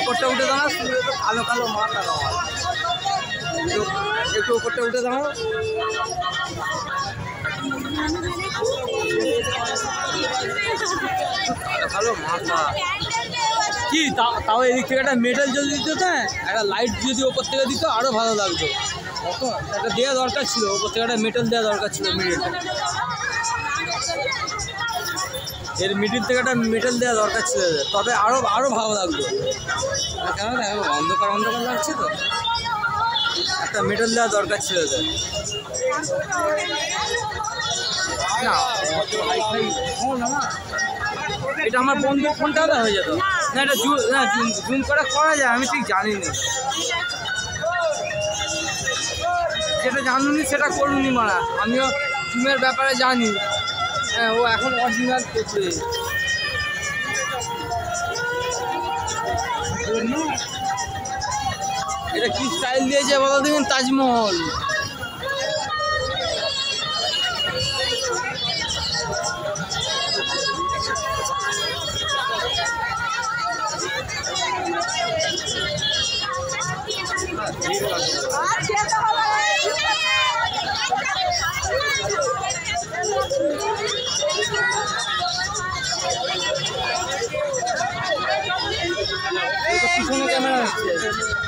ওপরটা উঠে দাঁড়া, কালো কালো মাথা আমার, একটু ওপরটা উঠে দাঁড়াও। কালো মাথা কি তাও এদিক থেকে একটা মেটাল যদি দিত, হ্যাঁ একটা লাইট যদি ওপর থেকে দিত আরও ভালো লাগতো। একটা দেওয়া দরকার ছিল, ওপর থেকে একটা মেটাল দেওয়া দরকার ছিল মিডিলটা, এর মিডিল থেকে একটা মেটাল দেওয়া দরকার ছিল, তবে আরও ভালো লাগতো। কেন দেখো অন্ধকার অন্ধকার লাগছে তো, একটা মেটাল দেওয়া দরকার ছিল না। এটা আমার বন্ধুর ফোনটাও হয়ে যেত না, এটা জুম করা যায়, আমি ঠিক জানি না, যেটা জানুনি সেটা করুনি মারা, আমিও জুমের ব্যাপারে জানি। হ্যাঁ ও এখন অরিজিনাল করছে। এটা কি স্টাইল দিয়েছে বলো দেখুন, তাজমহল। পিছনে ক্যামেরা হচ্ছে।